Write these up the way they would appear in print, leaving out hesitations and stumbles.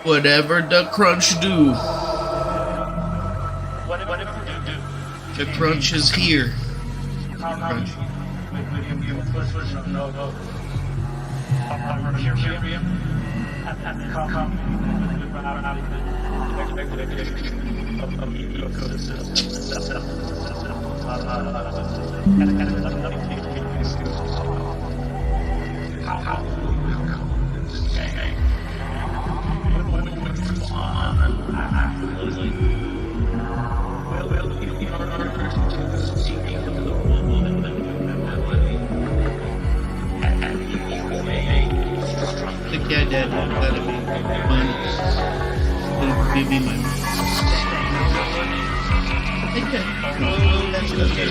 Whatever the crunch do. The crunch is here. Crunch. Yeah, Dad, that'll be fun. It'll be my okay. That's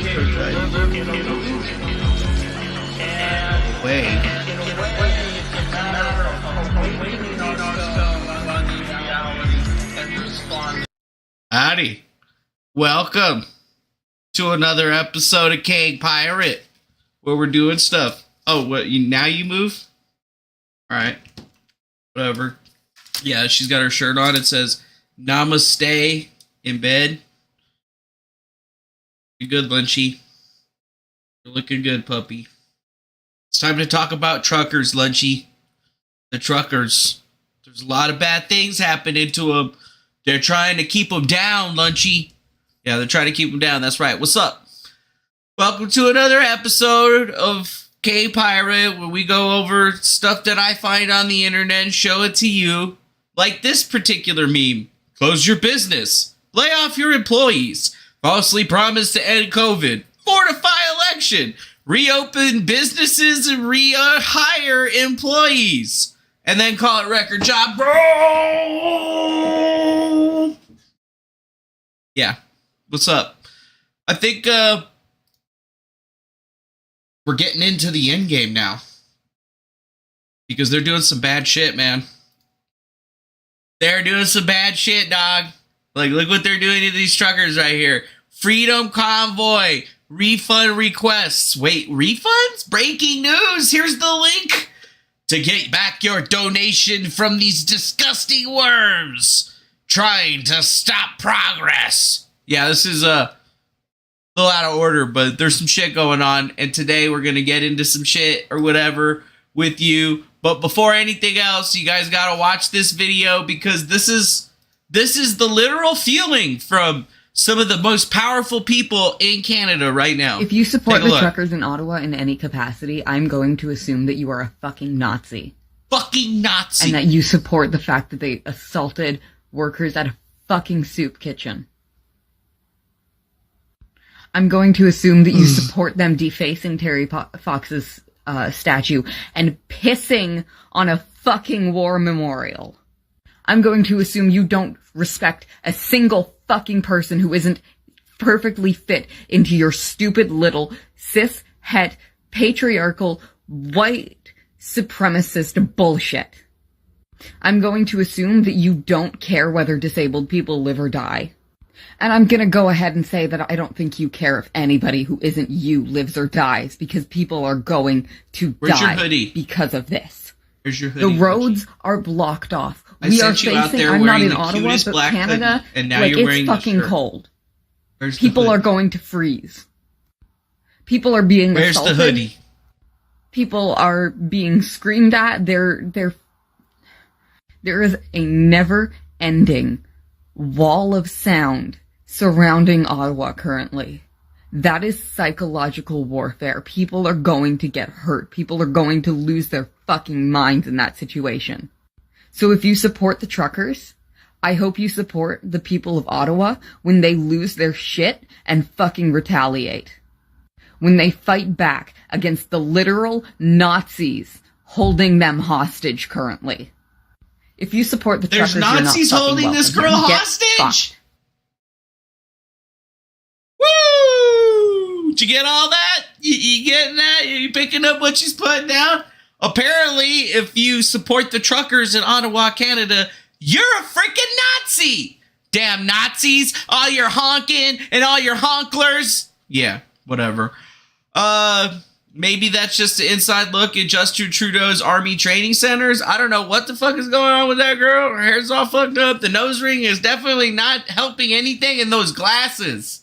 Howdy. Welcome to another episode of King Pirate, where we're doing stuff. Oh, what? Now you move? Alright. Whatever. Yeah, she's got her shirt on. It says, Namaste in bed. You're good, Lunchy. You're looking good, puppy. It's time to talk about truckers, Lunchy. The truckers. There's a lot of bad things happening to them. They're trying to keep them down, Lunchy. Yeah, they're trying to keep them down. That's right. What's up? Welcome to another episode of K-Pirate, where we go over stuff that I find on the internet and show it to you. Like this particular meme. Close your business. Lay off your employees. Falsely promise to end COVID. Fortify election. Reopen businesses and rehire employees. And then call it record job, bro. Yeah. What's up? I think, we're getting into the end game now. Because they're doing some bad shit, man. They're doing some bad shit, dog. Like, look what they're doing to these truckers right here. Freedom Convoy. Refund requests. Wait, refunds? Breaking news. Here's the link to get back your donation from these disgusting worms trying to stop progress. Yeah, this is a little out of order, but there's some shit going on, and today we're gonna get into some shit or whatever with you. But before anything else, you guys gotta watch this video, because this is the literal feeling from some of the most powerful people in Canada right now. If you support the truckers in Ottawa in any capacity, I'm going to assume that you are a fucking Nazi. Fucking Nazi. And that you support the fact that they assaulted workers at a fucking soup kitchen. I'm going to assume that you support them defacing Terry Fox's statue and pissing on a fucking war memorial. I'm going to assume you don't respect a single fucking person who isn't perfectly fit into your stupid little cis-het patriarchal white supremacist bullshit. I'm going to assume that you don't care whether disabled people live or die. And I'm gonna go ahead and say that I don't think you care if anybody who isn't you lives or dies, because people are going to die because of this. Where's your hoodie? The roads are blocked off. We are facing, I'm not in Ottawa, but Canada, hoodie, and now like, you're wearing it's fucking cold. Where's people are going to freeze. People are being assaulted. Where's the hoodie? People are being screamed at. There is a never-ending wall of sound surrounding Ottawa currently. That is psychological warfare. People are going to get hurt. People are going to lose their fucking minds in that situation. So if you support the truckers, I hope you support the people of Ottawa when they lose their shit and fucking retaliate. When they fight back against the literal Nazis holding them hostage currently. If you support the truckers, there's Nazis you're not holding welcome. this girl hostage. Woo! Did you get all that? You getting that? You picking up what she's putting down? Apparently, if you support the truckers in Ottawa, Canada, you're a freaking Nazi. Damn Nazis! All your honking and all your honklers. Yeah, whatever. maybe that's just an inside look at Justin Trudeau's army training centers. I don't know what the fuck is going on with that girl. Her hair's all fucked up. The nose ring is definitely not helping anything, in those glasses.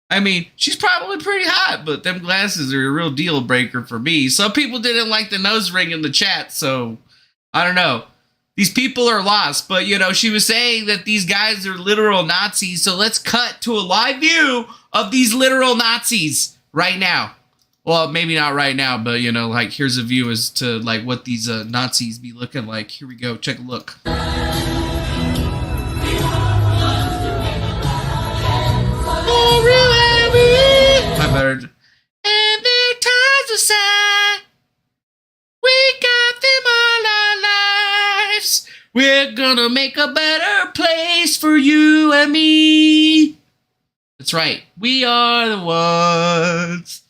I mean, she's probably pretty hot, but them glasses are a real deal breaker for me. Some people didn't like the nose ring in the chat, so I don't know. These people are lost, but, you know, she was saying that these guys are literal Nazis, so let's cut to a live view of these literal Nazis right now. Well, maybe not right now, but, you know, like, here's a view as to, like, what these Nazis be looking like. Here we go. Check a look. I better. And their times aside, we got them all our lives. We're gonna make a better place for you and me. That's right. We are the ones.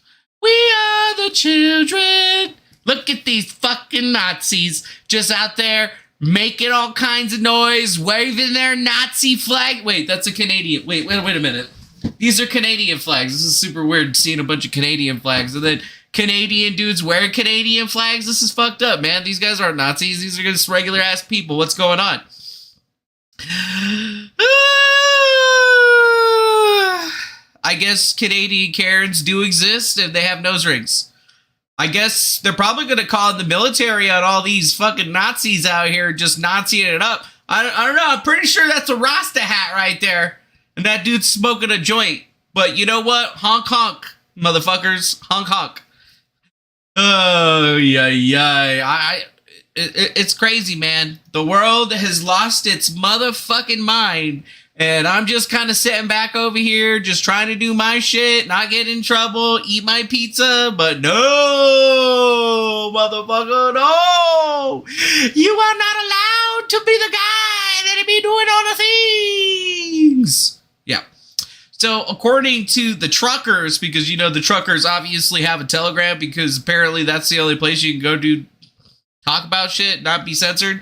We are the children. Look at these fucking Nazis just out there making all kinds of noise, waving their Nazi flag. Wait, that's a Canadian. Wait a minute. These are Canadian flags. This is super weird seeing a bunch of Canadian flags. And then Canadian dudes wearing Canadian flags. This is fucked up, man. These guys aren't Nazis. These are just regular ass people. What's going on? I guess Canadian Karens do exist and they have nose rings. I guess they're probably going to call in the military on all these fucking Nazis out here just Naziing it up. I don't know. I'm pretty sure that's a Rasta hat right there. And that dude's smoking a joint. But you know what? Honk honk, motherfuckers. Honk honk. Oh, yeah. It's crazy, man. The world has lost its motherfucking mind. And I'm just kind of sitting back over here, just trying to do my shit, not get in trouble, eat my pizza. But no, motherfucker, no. You are not allowed to be the guy that be doing all the things. Yeah. So according to the truckers, because, you know, the truckers obviously have a Telegram because apparently that's the only place you can go to talk about shit, not be censored.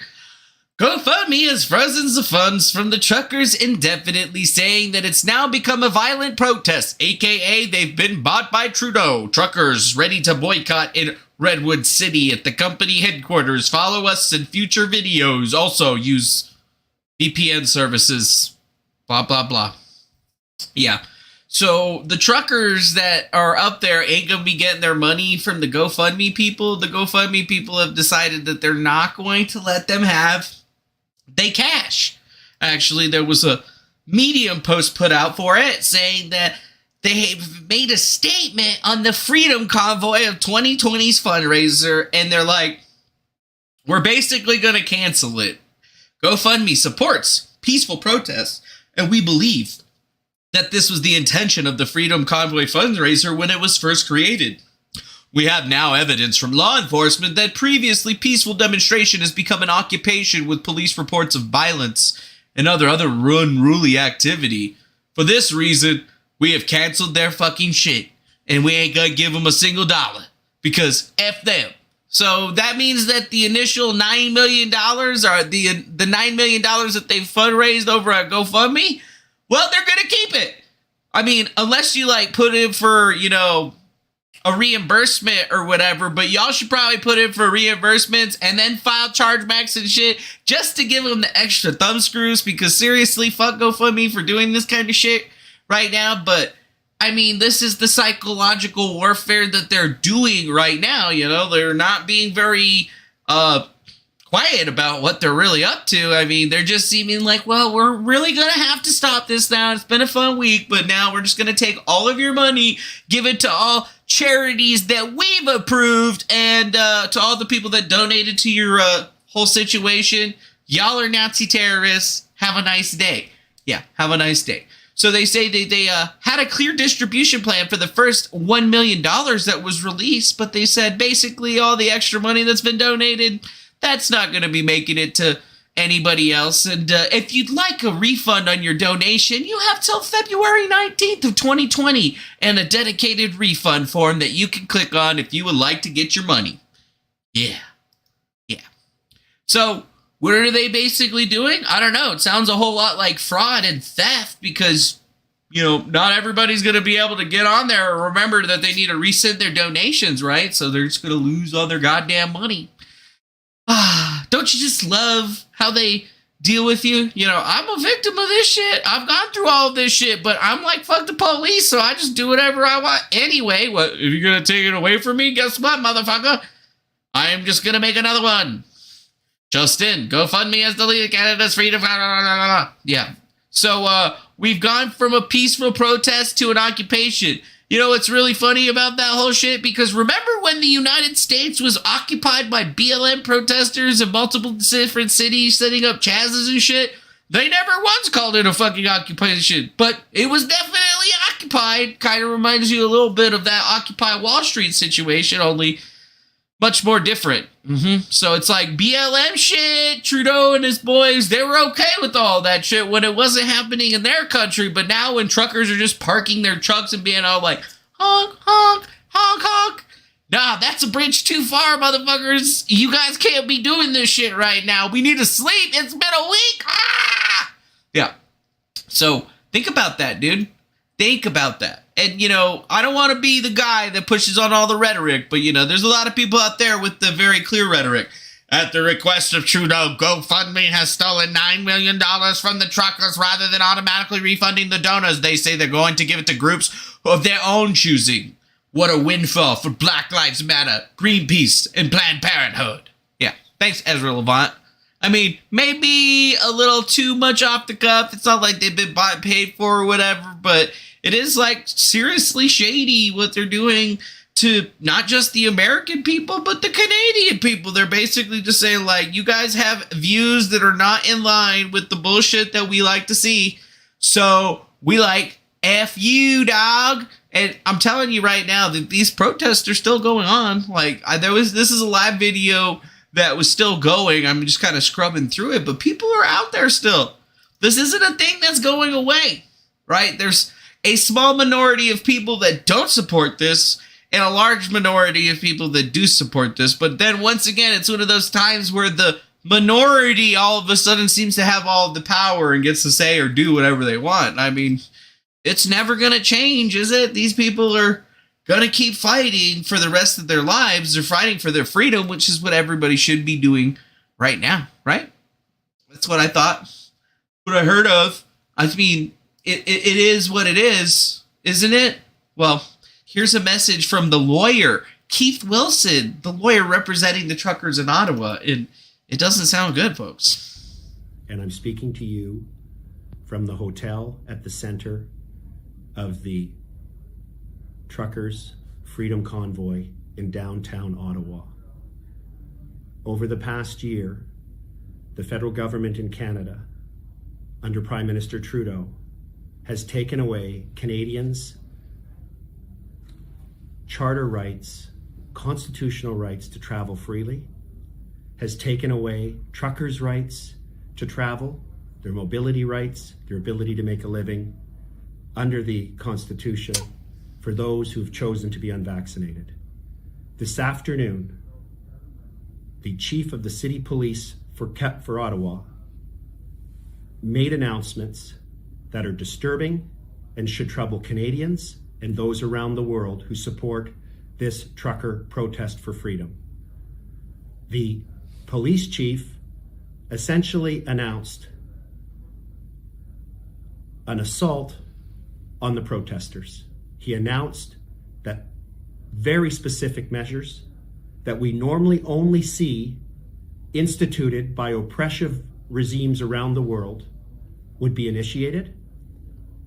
GoFundMe has frozen the funds from the truckers indefinitely, saying that it's now become a violent protest, aka they've been bought by Trudeau. Truckers ready to boycott in Redwood City at the company headquarters. Follow us in future videos. Also use VPN services. Blah, blah, blah. Yeah. So the truckers that are up there ain't going to be getting their money from the GoFundMe people. The GoFundMe people have decided that they're not going to let them have they cash. Actually, there was a Medium post put out for it saying that they made a statement on the Freedom Convoy of 2020's fundraiser, and they're like, we're basically going to cancel it. GoFundMe supports peaceful protests, and we believe that this was the intention of the Freedom Convoy fundraiser when it was first created. We have now evidence from law enforcement that previously peaceful demonstration has become an occupation with police reports of violence and other unruly activity. For this reason, we have canceled their fucking shit, and we ain't gonna give them a single dollar, because F them. So that means that the initial $9 million, or the $9 million that they've fundraised over at GoFundMe, well, they're gonna keep it. I mean, unless you like put in for, you know, a reimbursement or whatever, but y'all should probably put in for reimbursements and then file chargebacks and shit just to give them the extra thumb screws, because seriously, fuck GoFundMe for doing this kind of shit right now. But I mean, this is the psychological warfare that they're doing right now. You know, they're not being very quiet about what they're really up to. I mean, they're just seeming like, well, we're really going to have to stop this now. It's been a fun week, but now we're just going to take all of your money, give it to all charities that we've approved, and to all the people that donated to your whole situation. Y'all are Nazi terrorists. Have a nice day. Yeah, have a nice day. So they say they had a clear distribution plan for the first $1 million that was released, but they said basically all the extra money that's been donated, that's not going to be making it to anybody else. And if you'd like a refund on your donation, you have till February 19th of 2020 and a dedicated refund form that you can click on if you would like to get your money. Yeah. So what are they basically doing? I don't know. It sounds a whole lot like fraud and theft, because not everybody's going to be able to get on there or remember that they need to resend their donations, right? So they're just going to lose all their goddamn money. Don't you just love how they deal with you? I'm a victim of this shit. I've gone through all of this shit, but I'm like, fuck the police, so I just do whatever I want. Anyway, what if you're going to take it away from me? Guess what, motherfucker? I am just going to make another one. Justin, GoFundMe has deleted Canada's freedom. Yeah. So, we've gone from a peaceful protest to an occupation. What's really funny about that whole shit? Because remember when the United States was occupied by BLM protesters in multiple different cities setting up chazes and shit? They never once called it a fucking occupation, but it was definitely occupied. Kind of reminds you a little bit of that Occupy Wall Street situation, only much more different. So it's like BLM shit, Trudeau and his boys, they were okay with all that shit when it wasn't happening in their country. But now when truckers are just parking their trucks and being all like, honk, honk, honk, honk. Nah, that's a bridge too far, motherfuckers. You guys can't be doing this shit right now. We need to sleep. It's been a week. Yeah. So think about that, dude. Think about that. And, I don't want to be the guy that pushes on all the rhetoric, but, there's a lot of people out there with the very clear rhetoric. At the request of Trudeau, GoFundMe has stolen $9 million from the truckers rather than automatically refunding the donors. They say they're going to give it to groups of their own choosing. What a windfall for Black Lives Matter, Greenpeace, and Planned Parenthood. Yeah, thanks, Ezra Levant. I mean, maybe a little too much off the cuff. It's not like they've been bought and paid for or whatever, but it is like seriously shady what they're doing to not just the American people, but the Canadian people. They're basically just saying like, you guys have views that are not in line with the bullshit that we like to see. So we like F you, dog. And I'm telling you right now that these protests are still going on. Like this is a live video that was still going. I'm just kind of scrubbing through it, but people are out there still. This isn't a thing that's going away, right? There's a small minority of people that don't support this and a large minority of people that do support this. But then once again, it's one of those times where the minority all of a sudden seems to have all of the power and gets to say or do whatever they want. I mean, it's never going to change, is it? These people are going to keep fighting for the rest of their lives. They're fighting for their freedom, which is what everybody should be doing right now, right? That's what I thought. What I heard of. I mean, it is what it is, isn't it? Well, here's a message from the lawyer, Keith Wilson, the lawyer representing the truckers in Ottawa. And it doesn't sound good, folks. And I'm speaking to you from the hotel at the center of the Truckers Freedom Convoy in downtown Ottawa. Over the past year, the federal government in Canada, under Prime Minister Trudeau, has taken away Canadians' charter rights, constitutional rights to travel freely, has taken away truckers' rights to travel, their mobility rights, their ability to make a living under the Constitution for those who've chosen to be unvaccinated. This afternoon, the chief of the city police for Ottawa made announcements that are disturbing and should trouble Canadians and those around the world who support this trucker protest for freedom. The police chief essentially announced an assault on the protesters. He announced that very specific measures that we normally only see instituted by oppressive regimes around the world would be initiated.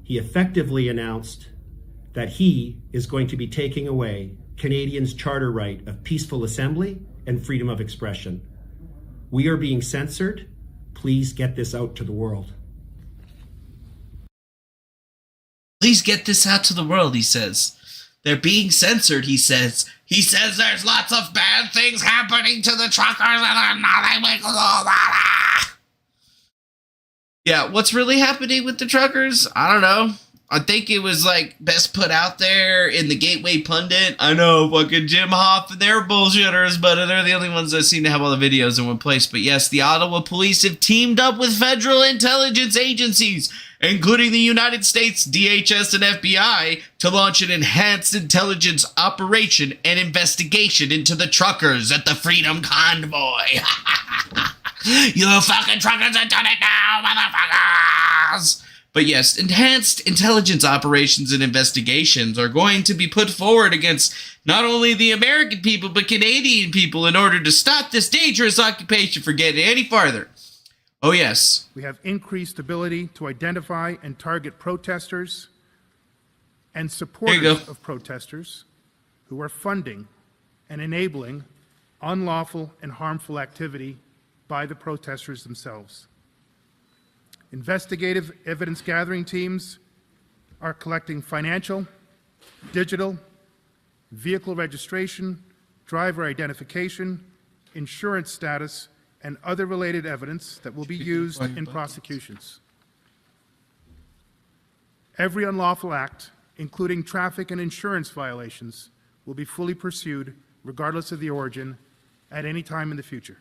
He effectively announced that he is going to be taking away Canadians' charter right of peaceful assembly and freedom of expression. We are being censored. Please get this out to the world. Please get this out to the world, he says. They're being censored, he says. He says there's lots of bad things happening to the truckers and they're not able to. Yeah, what's really happening with the truckers? I don't know. I think it was like best put out there in the Gateway Pundit. I know, fucking Jim Hoff and they're bullshitters, but they're the only ones that seem to have all the videos in one place. But yes, the Ottawa police have teamed up with federal intelligence agencies including the United States DHS and FBI, to launch an enhanced intelligence operation and investigation into the truckers at the Freedom Convoy. You fucking truckers are done it now, motherfuckers! But yes, enhanced intelligence operations and investigations are going to be put forward against not only the American people, but Canadian people in order to stop this dangerous occupation from getting any farther. Oh, yes. We have increased ability to identify and target protesters and supporters of protesters who are funding and enabling unlawful and harmful activity by the protesters themselves. Investigative evidence gathering teams are collecting financial, digital, vehicle registration, driver identification, insurance status, and other related evidence that will be used in prosecutions. Every unlawful act, including traffic and insurance violations, will be fully pursued, regardless of the origin, at any time in the future.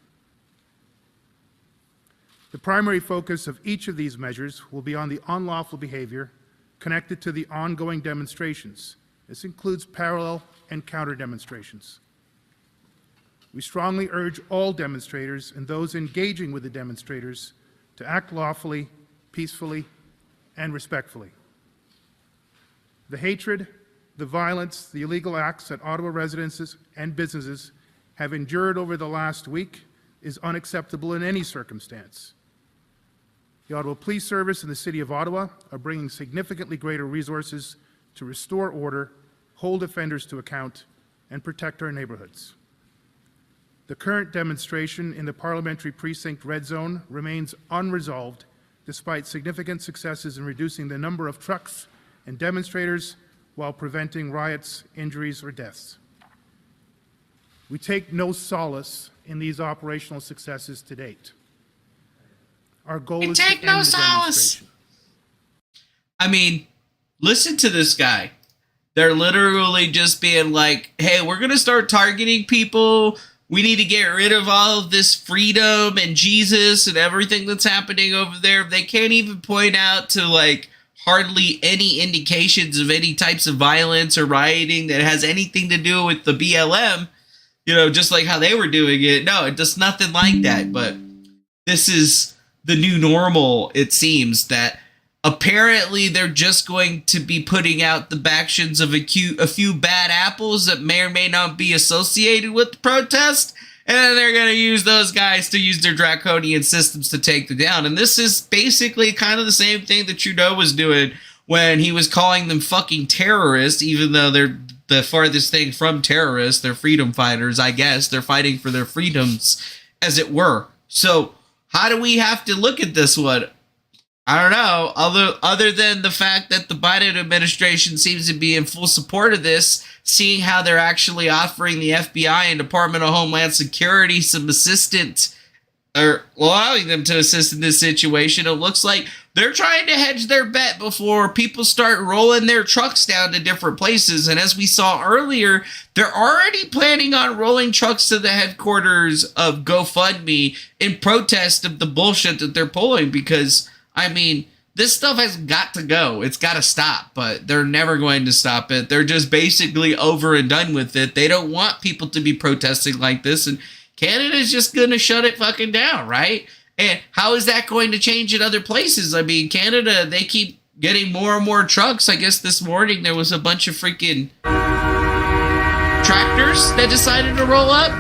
The primary focus of each of these measures will be on the unlawful behavior connected to the ongoing demonstrations. This includes parallel and counter demonstrations. We strongly urge all demonstrators and those engaging with the demonstrators to act lawfully, peacefully, and respectfully. The hatred, the violence, the illegal acts that Ottawa residences and businesses have endured over the last week is unacceptable in any circumstance. The Ottawa Police Service and the City of Ottawa are bringing significantly greater resources to restore order, hold offenders to account, and protect our neighbourhoods. The current demonstration in the Parliamentary Precinct Red Zone remains unresolved despite significant successes in reducing the number of trucks and demonstrators while preventing riots, injuries, or deaths. We take no solace in these operational successes to date. Our goal is to end the demonstration. I mean, listen to this guy. They're literally just being like, hey, we're going to start targeting people. We need to get rid of all of this freedom and Jesus and everything that's happening over there. They can't even point out to, like, hardly any indications of any types of violence or rioting that has anything to do with the BLM. You know, just like how they were doing it. No, it does nothing like that. But this is the new normal, it seems, that apparently they're just going to be putting out the actions of a few bad apples that may or may not be associated with the protest, and then they're going to use those guys to use their draconian systems to take them down. And this is basically kind of the same thing that Trudeau was doing when he was calling them fucking terrorists, even though they're the farthest thing from terrorists. They're freedom fighters, I guess. They're fighting for their freedoms, as it were. So how do we have to look at this one? I don't know, other than the fact that the Biden administration seems to be in full support of this, seeing how they're actually offering the FBI and Department of Homeland Security some assistance, or allowing them to assist in this situation. It looks like they're trying to hedge their bet before people start rolling their trucks down to different places. And as we saw earlier, they're already planning on rolling trucks to the headquarters of GoFundMe in protest of the bullshit that they're pulling, because, I mean, this stuff has got to go. It's got to stop, but they're never going to stop it. They're just basically over and done with it. They don't want people to be protesting like this, and Canada's just going to shut it fucking down, right? And how is that going to change in other places? I mean, Canada, they keep getting more and more trucks. I guess this morning there was a bunch of freaking tractors that decided to roll up.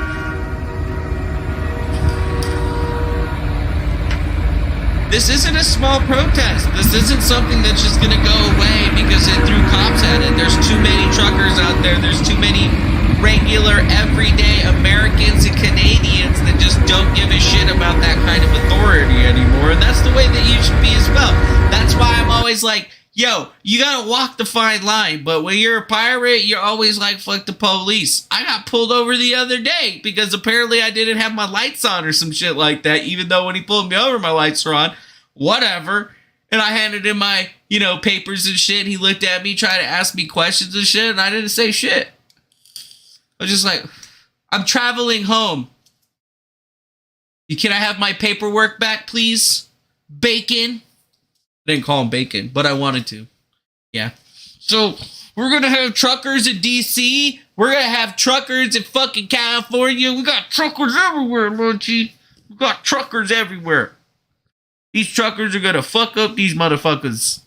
This isn't a small protest. This isn't something that's just going to go away because it threw cops at it. There's too many truckers out there. There's too many regular, everyday Americans and Canadians that just don't give a shit about that kind of authority anymore. And that's the way that you should be as well. That's why I'm always like, yo, you gotta walk the fine line. But when you're a pirate, you're always like, fuck the police. I got pulled over the other day because apparently I didn't have my lights on or some shit like that. Even though when he pulled me over, my lights were on. Whatever. And I handed him my, papers and shit. He looked at me, tried to ask me questions and shit, and I didn't say shit. I was just like, I'm traveling home. Can I have my paperwork back, please? Bacon. I didn't call them bacon, but I wanted to. Yeah. So we're going to have truckers in D.C. We're going to have truckers in fucking California. We got truckers everywhere, Lunchy. We got truckers everywhere. These truckers are going to fuck up these motherfuckers.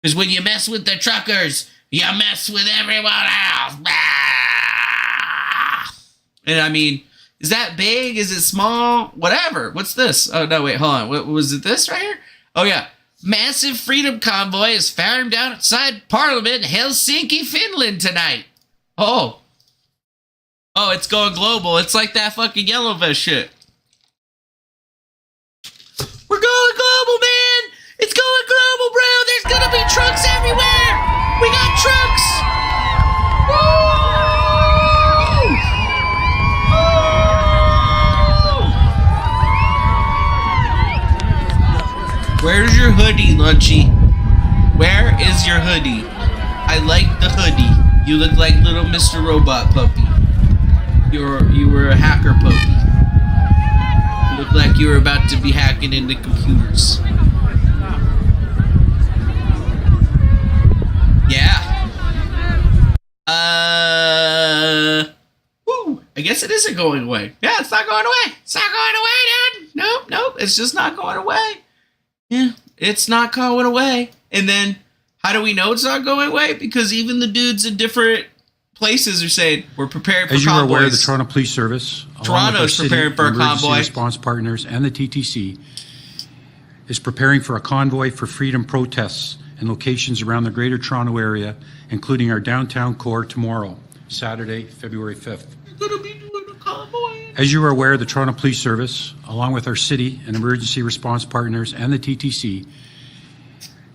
Because when you mess with the truckers, you mess with everyone else. And I mean, is that big? Is it small? Whatever. What's this? Oh, no, wait, hold on. What was it this right here? Oh, yeah. Massive freedom convoy is firing down outside Parliament in Helsinki, Finland tonight. Oh. Oh, it's going global. It's like that fucking yellow vest shit. We're going global, man. It's going global, bro. There's gonna be trucks everywhere. We got trucks. Woo! Where's your hoodie, Lunchy? Where is your hoodie? I like the hoodie. You look like little Mr. Robot Puppy. You were a hacker puppy. You look like you were about to be hacking into computers. Yeah. Woo. I guess it isn't going away. Yeah, it's not going away. It's not going away, dude. Nope. It's just not going away. Yeah, it's not going away. And then, how do we know it's not going away? Because even the dudes in different places are saying, we're prepared for convoys. As you are aware, the convoys. Toronto Police Service, Toronto's preparing for a convoy. Response partners and the TTC, is preparing for a convoy for freedom protests in locations around the Greater Toronto Area, including our downtown core tomorrow, Saturday, February 5th. We're gonna be doing a convoy. As you are aware, the Toronto Police Service, along with our city and emergency response partners and the TTC,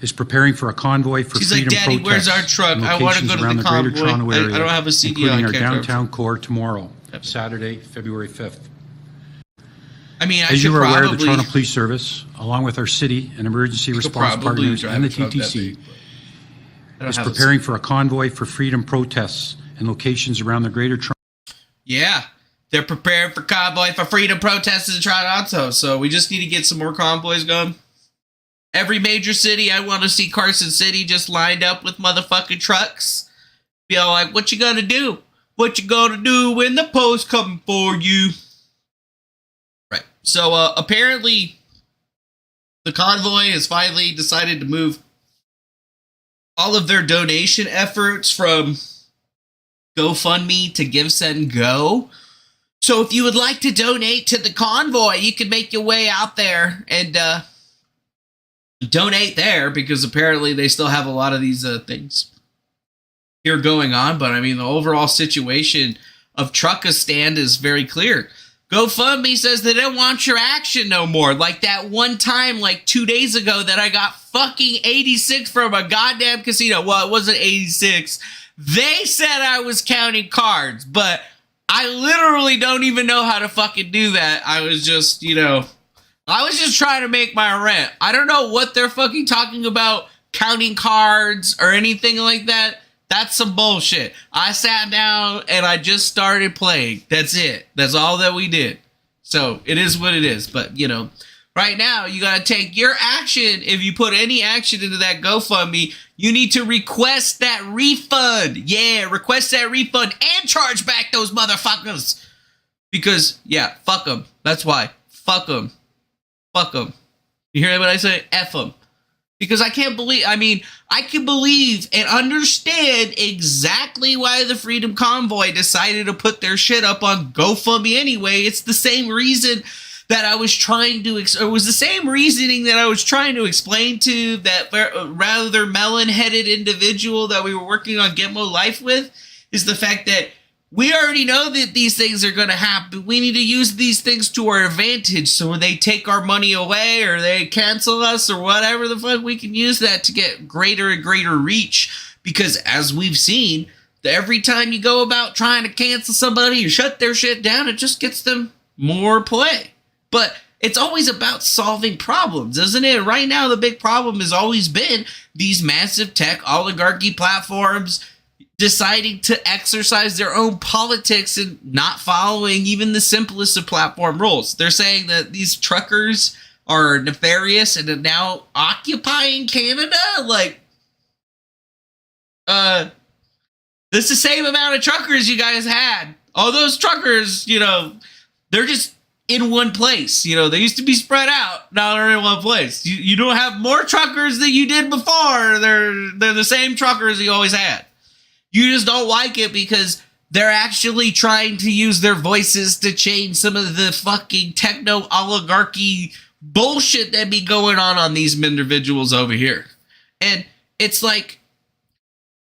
is preparing for a convoy for She's like, freedom Daddy, protests where's our truck? in I want to go locations to around the the Greater convoy. Toronto Area, I don't have a CD. including I our can't drive. downtown core tomorrow, Yep. Saturday, February 5th. I mean, As you are aware, the Toronto probably, Police Service, along with our city and emergency could response probably partners drive and the a truck that TTC, big, but I don't is have a preparing for a convoy for freedom protests in locations around the Greater Toronto. Yeah, they're preparing for convoy for freedom protests in Toronto. So we just need to get some more convoys going. Every major city, I want to see Carson City just lined up with motherfucking trucks. Be all like, what you gonna do? What you gonna do when the post coming for you? Right. So apparently, the convoy has finally decided to move all of their donation efforts from GoFundMe to Give, Send, Go. So if you would like to donate to the convoy, you can make your way out there and donate there, because apparently they still have a lot of these things here going on. But I mean, the overall situation of Truckistan is very clear. GoFundMe says they don't want your action no more. Like that one time, like 2 days ago, that I got fucking 86 from a goddamn casino. Well, it wasn't 86. They said I was counting cards, but I literally don't even know how to fucking do that. I was just, I was just trying to make my rent. I don't know what they're fucking talking about, counting cards or anything like that. That's some bullshit. I sat down and I just started playing. That's it. That's all that we did. So it is what it is. But, right now you got to take your action. If you put any action into that GoFundMe, you need to request that refund. Yeah, request that refund and charge back those motherfuckers. Because, yeah, fuck them. That's why. Fuck them. Fuck them. You hear what I say? F them. Because I can believe and understand exactly why the Freedom Convoy decided to put their shit up on GoFundMe anyway. It's the same reason that I was trying to, it was the same reasoning that I was trying to explain to that rather melon-headed individual that we were working on Gitmo Life with, is the fact that we already know that these things are going to happen. We need to use these things to our advantage. So when they take our money away or they cancel us or whatever the fuck, we can use that to get greater and greater reach. Because as we've seen, every time you go about trying to cancel somebody or shut their shit down, it just gets them more play. But it's always about solving problems, isn't it? Right now, the big problem has always been these massive tech oligarchy platforms deciding to exercise their own politics and not following even the simplest of platform rules. They're saying that these truckers are nefarious and are now occupying Canada. Like, this is the same amount of truckers you guys had. All those truckers, you know, they're just in one place. You know, they used to be spread out. Now they're in one place. You don't have more truckers than you did before. They're the same truckers you always had. You just don't like it because they're actually trying to use their voices to change some of the fucking techno oligarchy bullshit that be going on these individuals over here. And it's like,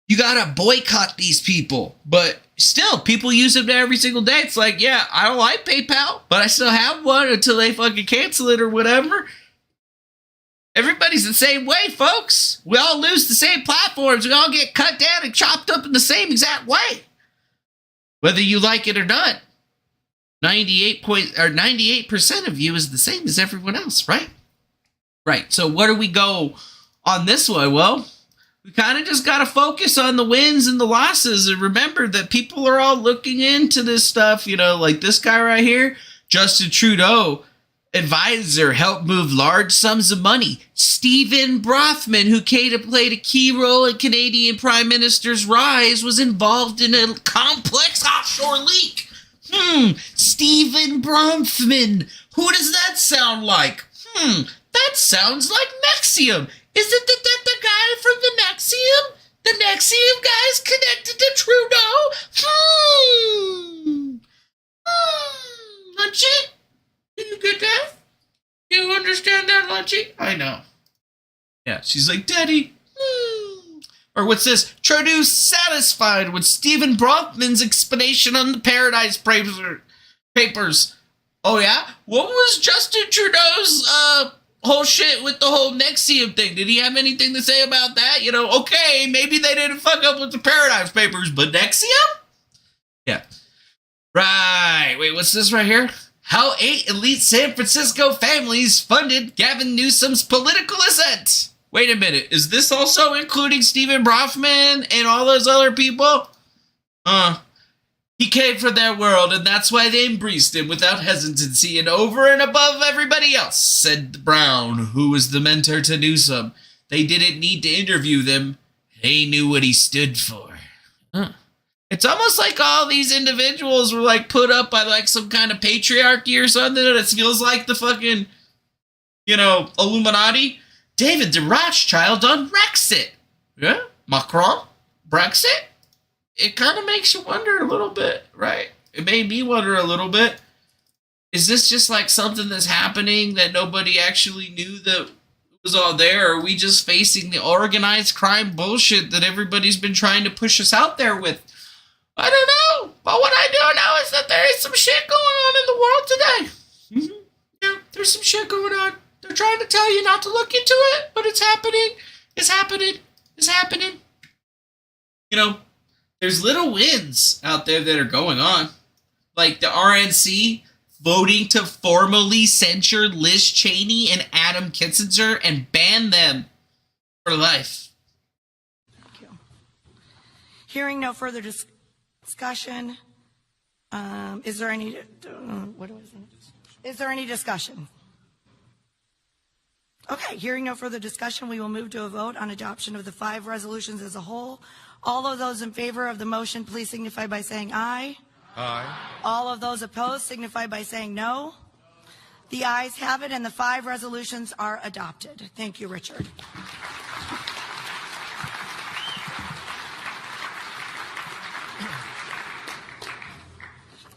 you gotta boycott these people, but still, people use them every single day. It's like, yeah, I don't like PayPal, but I still have one until they fucking cancel it or whatever. Everybody's the same way, folks. We all lose the same platforms. We all get cut down and chopped up in the same exact way. Whether you like it or not, 98% of you is the same as everyone else, right? Right. So where do we go on this one? Well, we kind of just got to focus on the wins and the losses and remember that people are all looking into this stuff. You know, like this guy right here, Justin Trudeau, advisor, helped move large sums of money. Stephen Brothman, who played a key role in Canadian Prime Minister's rise, was involved in a complex offshore leak. Stephen Bronfman. Who does that sound like? That sounds like Nexium. Isn't that the guy from the Nexium? The Nexium guy's connected to Trudeau? Lunchy? Do you get that? Do you understand that, Lunchy? I know. Yeah, she's like, Daddy. Or what's this? Trudeau satisfied with Stephen Bronfman's explanation on the Paradise Papers. Oh, yeah? What was Justin Trudeau's whole shit with the whole Nexium thing? Did he have anything to say about that? You know, okay, maybe they didn't fuck up with the Paradise Papers, but Nexium? Yeah. Right. Wait, what's this right here? How 8 elite San Francisco families funded Gavin Newsom's political ascent. Wait a minute. Is this also including Stephen Brothman and all those other people? He came from their world, and that's why they embraced him without hesitancy and over and above everybody else, said Brown, who was the mentor to Newsom. They didn't need to interview them. They knew what he stood for. It's almost like all these individuals were like put up by like some kind of patriarchy or something, and it feels like the fucking, you know, Illuminati. David the Rothschild on Brexit. Yeah? Macron? Brexit? It kind of makes you wonder a little bit, right? It made me wonder a little bit. Is this just like something that's happening that nobody actually knew that was all there? Or are we just facing the organized crime bullshit that everybody's been trying to push us out there with? I don't know. But what I do know is that there is some shit going on in the world today. Yeah, there's some shit going on. They're trying to tell you not to look into it, but it's happening. It's happening. It's happening. You know, there's little wins out there that are going on. Like the RNC voting to formally censure Liz Cheney and Adam Kinzinger and ban them for life. Thank you. Hearing no further discussion, is there any discussion? Okay, hearing no further discussion, we will move to a vote on adoption of the 5 resolutions as a whole. All of those in favor of the motion, please signify by saying aye. Aye. All of those opposed signify by saying no. The ayes have it, and the 5 resolutions are adopted. Thank you, Richard.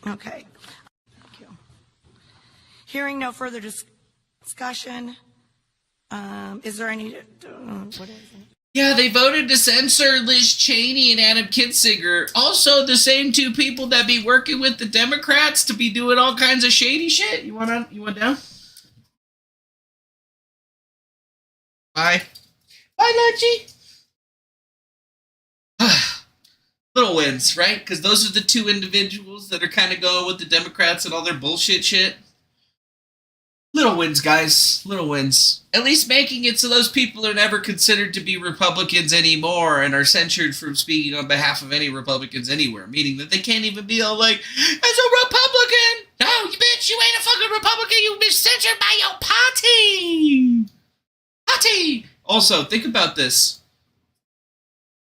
Okay. Thank you. Hearing no further discussion, is there any? What is it? Yeah, they voted to censor Liz Cheney and Adam Kinzinger. Also, the same 2 people that be working with the Democrats to be doing all kinds of shady shit. You want down? Bye. Bye, Lunchy. Little wins, right? Because those are the 2 individuals that are kind of going with the Democrats and all their bullshit shit. Little wins, guys. Little wins. At least making it so those people are never considered to be Republicans anymore and are censured from speaking on behalf of any Republicans anywhere. Meaning that they can't even be all like, as a Republican! No, you bitch! bitch. You ain't a fucking Republican. You've been censored by your party. Party. Also, think about this.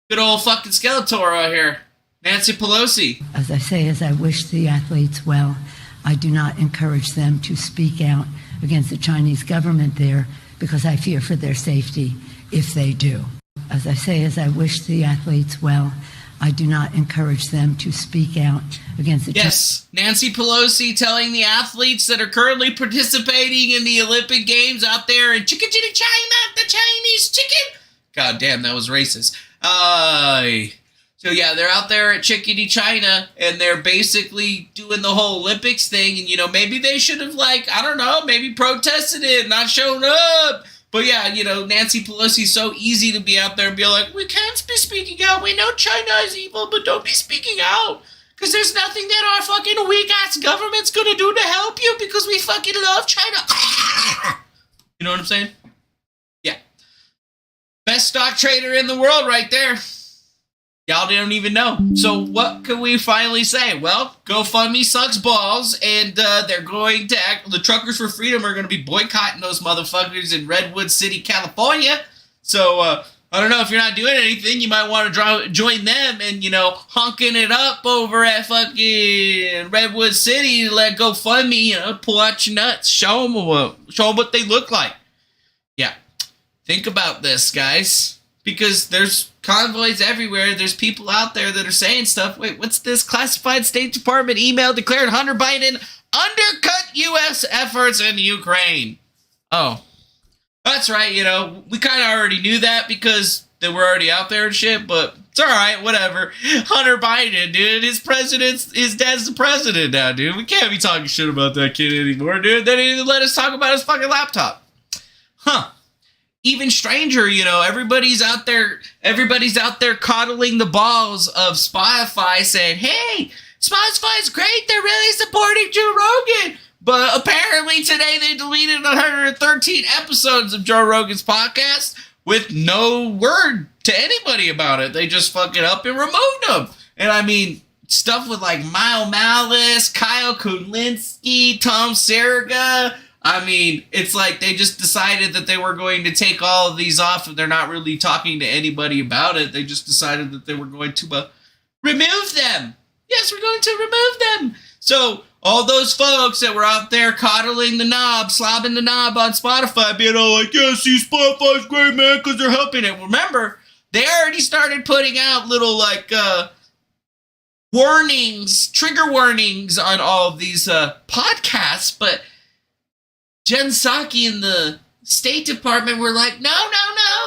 Good old fucking Skeletor out here. Nancy Pelosi. As I say, as I wish the athletes well, I do not encourage them to speak out against the Chinese government there because I fear for their safety if they do. As I say, as I wish the athletes well, I do not encourage them to speak out against the Yes, Nancy Pelosi telling the athletes that are currently participating in the Olympic Games out there in China, the Chinese chicken. God damn, that was racist. So yeah, they're out there at Chickadee, China, and they're basically doing the whole Olympics thing. And, you know, maybe they should have, like, I don't know, maybe protested it, not shown up. But yeah, you know, Nancy Pelosi's so easy to be out there and be like, we can't be speaking out. We know China is evil, but don't be speaking out. Because there's nothing that our fucking weak-ass government's going to do to help you because we fucking love China. You know what I'm saying? Yeah. Best stock trader in the world right there. Y'all don't even know. So what can we finally say? Well, GoFundMe sucks balls, and they're going to the Truckers for Freedom are going to be boycotting those motherfuckers in Redwood City, California. So I don't know, if you're not doing anything, you might want to join them and, you know, honking it up over at fucking Redwood City. Let GoFundMe, you know, pull out your nuts, show them what they look like. Yeah, think about this, guys. Because there's convoys everywhere. There's people out there that are saying stuff. Wait, what's this? Classified State Department email declared Hunter Biden undercut U.S. efforts in Ukraine. Oh, that's right. You know, we kind of already knew that because they were already out there and shit, but it's all right. Whatever. Hunter Biden, dude. His dad's the president now, dude. We can't be talking shit about that kid anymore, dude. They didn't even let us talk about his fucking laptop. Huh. Even stranger, you know, everybody's out there coddling the balls of Spotify saying, hey, Spotify's great, they're really supporting Joe Rogan. But apparently today they deleted 113 episodes of Joe Rogan's podcast with no word to anybody about it. They just fucking up and removed them. And I mean, stuff with like Mile Malice, Kyle Kulinski, Tom Serga. I mean, it's like they just decided that they were going to take all of these off and they're not really talking to anybody about it. They just decided that they were going to remove them. Yes, we're going to remove them. So all those folks that were out there coddling the knob, slobbing the knob on Spotify, being all like, yeah, see, Spotify's great, man, because they're helping it. Remember, they already started putting out little, like, warnings, trigger warnings on all of these podcasts, but Jen Psaki and the State Department were like, no,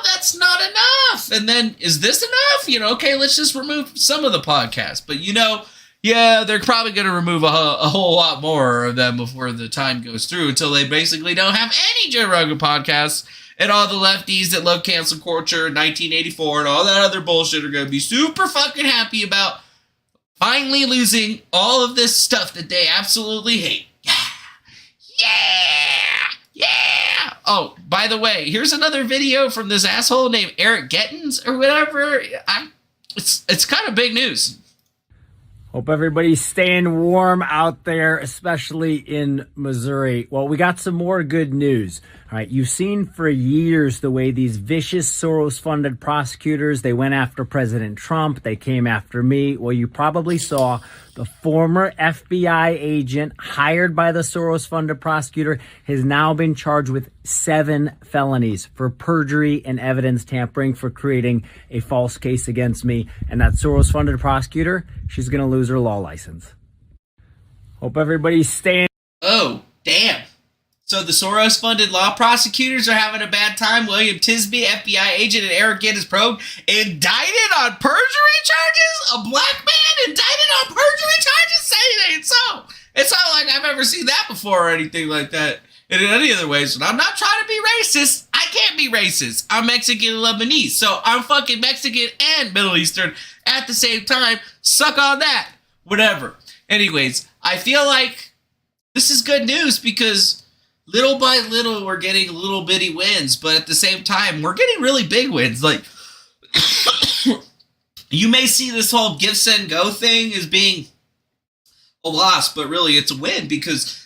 that's not enough. And then, is this enough? You know, okay, let's just remove some of the podcasts. But, you know, yeah, they're probably going to remove a whole lot more of them before the time goes through until they basically don't have any Joe Rogan podcasts. And all the lefties that love cancel culture, 1984, and all that other bullshit are going to be super fucking happy about finally losing all of this stuff that they absolutely hate. Yeah! Oh, by the way, here's another video from this asshole named Eric Gettins or whatever. It's kind of big news. Hope everybody's staying warm out there, especially in Missouri. Well, we got some more good news. All right, you've seen for years the way these vicious Soros-funded prosecutors, they went after President Trump, they came after me. Well, you probably saw the former FBI agent hired by the Soros-funded prosecutor has now been charged with 7 felonies for perjury and evidence tampering for creating a false case against me. And that Soros-funded prosecutor, she's going to lose her law license. Hope everybody's staying. Oh, damn. So the Soros-funded law prosecutors are having a bad time. William Tisby, FBI agent, and Eric Gettins probe indicted on perjury charges? A black man indicted on perjury charges? Say it ain't so. It's not like I've ever seen that before or anything like that. And in any other ways, I'm not trying to be racist. I can't be racist. I'm Mexican and Lebanese. So I'm fucking Mexican and Middle Eastern at the same time. Suck on that. Whatever. Anyways, I feel like this is good news because little by little, we're getting little bitty wins, but at the same time, we're getting really big wins. Like, you may see this whole give, send, go thing as being a loss, but really it's a win because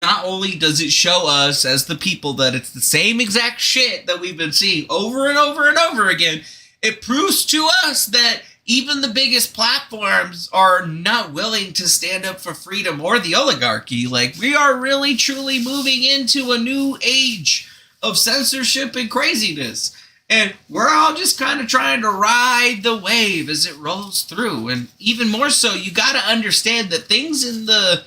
not only does it show us as the people that it's the same exact shit that we've been seeing over and over and over again, it proves to us that even the biggest platforms are not willing to stand up for freedom or the oligarchy. Like, we are really truly moving into a new age of censorship and craziness. And we're all just kind of trying to ride the wave as it rolls through. And even more so, you got to understand that things in the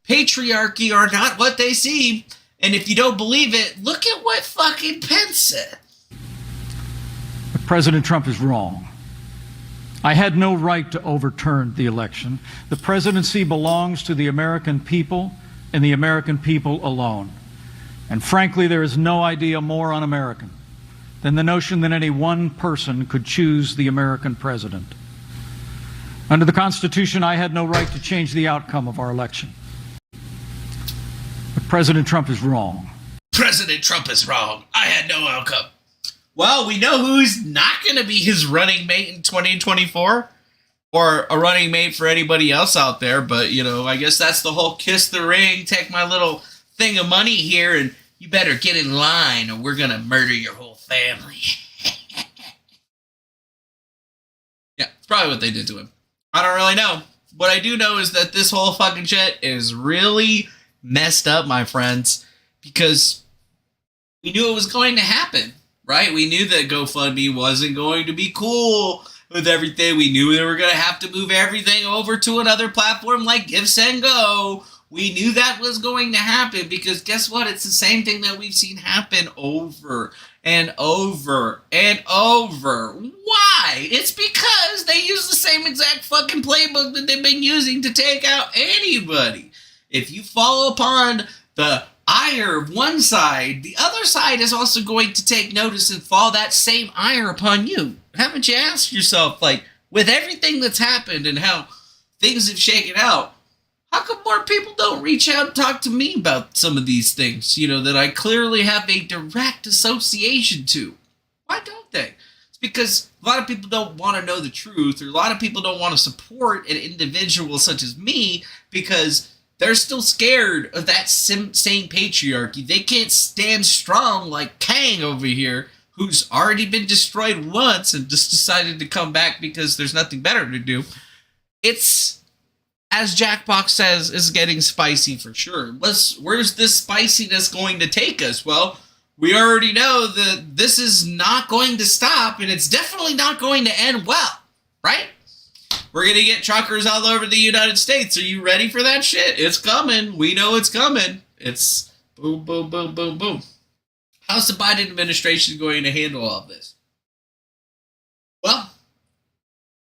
patriarchy are not what they seem. And if you don't believe it, look at what fucking Pence said. President Trump is wrong. I had no right to overturn the election. The presidency belongs to the American people and the American people alone. And frankly, there is no idea more un-American than the notion that any one person could choose the American president. Under the Constitution, I had no right to change the outcome of our election. But President Trump is wrong. President Trump is wrong. I had no outcome. Well, we know who's not going to be his running mate in 2024, or a running mate for anybody else out there. But, you know, I guess that's the whole kiss the ring, take my little thing of money here, and you better get in line or we're going to murder your whole family. Yeah, it's probably what they did to him. I don't really know. What I do know is that this whole fucking shit is really messed up, my friends, because we knew it was going to happen. Right? We knew that GoFundMe wasn't going to be cool with everything. We knew they were going to have to move everything over to another platform like Give, Send, Go. We knew that was going to happen because guess what? It's the same thing that we've seen happen over and over and over. Why? It's because they use the same exact fucking playbook that they've been using to take out anybody. If you fall upon the ire of one side, the other side is also going to take notice and fall that same ire upon you. Haven't you asked yourself, like, with everything that's happened and how things have shaken out, how come more people don't reach out and talk to me about some of these things, you know, that I clearly have a direct association to? Why don't they? It's because a lot of people don't want to know the truth, or a lot of people don't want to support an individual such as me because they're still scared of that same patriarchy. They can't stand strong like Kang over here, who's already been destroyed once and just decided to come back because there's nothing better to do. It's, as Jackbox says, is getting spicy for sure. Where's this spiciness going to take us? Well, we already know that this is not going to stop, and it's definitely not going to end well, right? We're going to get truckers all over the United States. Are you ready for that shit? It's coming. We know it's coming. It's boom, boom, boom, boom, boom. How's the Biden administration going to handle all of this? Well,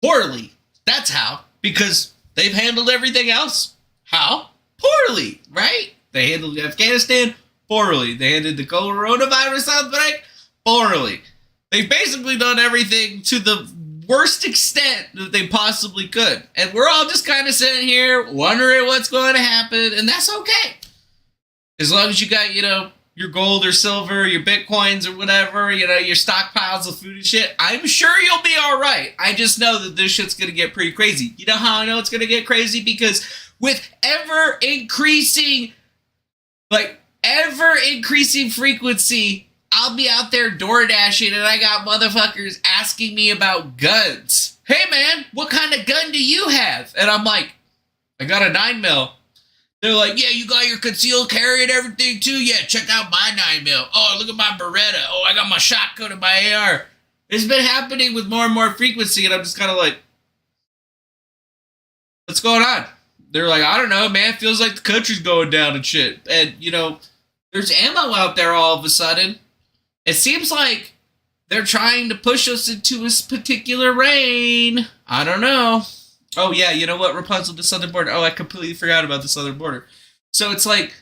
poorly. That's how. Because they've handled everything else. How? Poorly, right? They handled Afghanistan poorly. They handled the coronavirus outbreak poorly. They've basically done everything to the worst extent that they possibly could. And we're all just kind of sitting here wondering what's going to happen, and that's okay. As long as you got, you know, your gold or silver, your bitcoins or whatever, you know, your stockpiles of food and shit, I'm sure you'll be all right. I just know that this shit's going to get pretty crazy. You know how I know it's going to get crazy? Because with ever-increasing frequency, I'll be out there door dashing and I got motherfuckers asking me about guns. Hey man, what kind of gun do you have? And I'm like, I got a 9mm. They're like, yeah, you got your concealed carry and everything too? Yeah, check out my 9mm. Oh, look at my Beretta. Oh, I got my shotgun and my AR. It's been happening with more and more frequency, and I'm just kind of like, what's going on? They're like, I don't know, man. Feels like the country's going down and shit. And, you know, there's ammo out there all of a sudden. It seems like they're trying to push us into this particular reign. I don't know. Oh, yeah, you know what? Rapunzel, the southern border. Oh, I completely forgot about the southern border. So it's like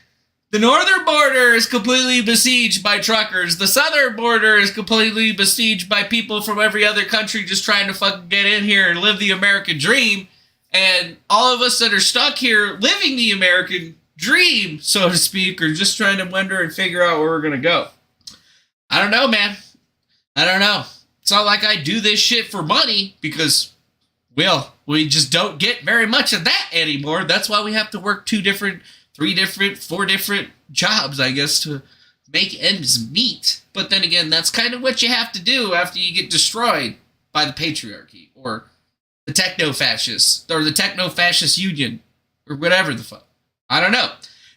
the northern border is completely besieged by truckers. The southern border is completely besieged by people from every other country just trying to fucking get in here and live the American dream. And all of us that are stuck here living the American dream, so to speak, are just trying to wonder and figure out where we're going to go. I don't know, man. I don't know. It's not like I do this shit for money because, well, we just don't get very much of that anymore. That's why we have to work 2 different 4 different jobs, I guess, to make ends meet. But then again, that's kind of what you have to do after you get destroyed by the patriarchy or the techno-fascists or the techno-fascist union or whatever the fuck. I don't know.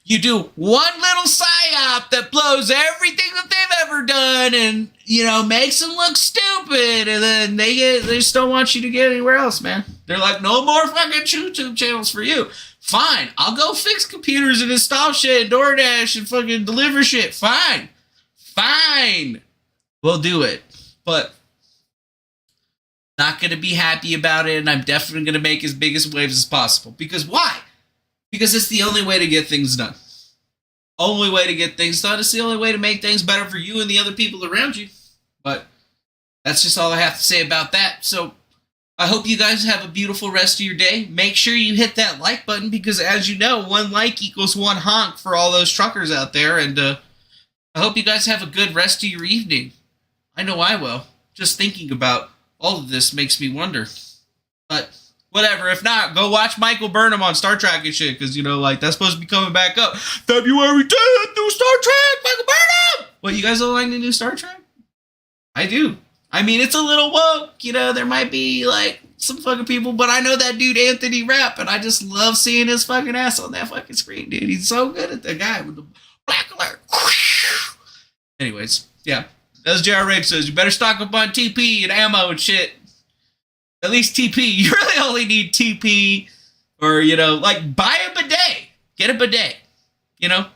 You do one little psyop that blows everything that they've ever done and, you know, makes them look stupid, and then they just don't want you to get anywhere else, man. They're like, no more fucking YouTube channels for you. Fine, I'll go fix computers and install shit and DoorDash and fucking deliver shit. Fine. We'll do it. But not going to be happy about it, and I'm definitely going to make as big as waves as possible. Because why? Because it's the only way to get things done. Only way to get things done. It's the only way to make things better for you and the other people around you. But that's just all I have to say about that. So I hope you guys have a beautiful rest of your day. Make sure you hit that like button because, as you know, 1 like equals 1 honk for all those truckers out there. And I hope you guys have a good rest of your evening. I know I will. Just thinking about all of this makes me wonder. But whatever. If not, go watch Michael Burnham on Star Trek and shit, because, you know, like, that's supposed to be coming back up. February 10th, new Star Trek, Michael Burnham! What, you guys don't like the new Star Trek? I do. I mean, it's a little woke, you know, there might be, like, some fucking people, but I know that dude Anthony Rapp, and I just love seeing his fucking ass on that fucking screen, dude. He's so good at the guy with the black alert. Anyways, yeah. As J.R. Rape says, you better stock up on TP and ammo and shit. At least TP. You really only need TP or, you know, like, buy a bidet. Get a bidet. You know?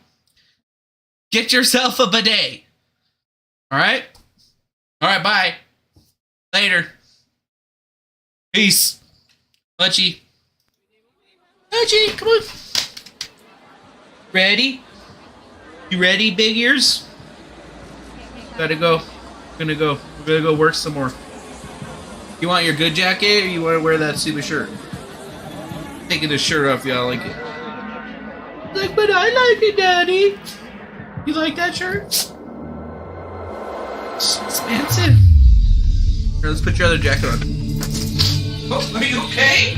Get yourself a bidet. All right? All right, bye. Later. Peace. Butchie. Butchie, come on. Ready? You ready, big ears? Gotta go. We're gonna go work some more. You want your good jacket, or you want to wear that stupid shirt? Taking this shirt off, y'all like it. Like, but I like it, Daddy. You like that shirt? It's expensive. Here, let's put your other jacket on. Oh, are you okay?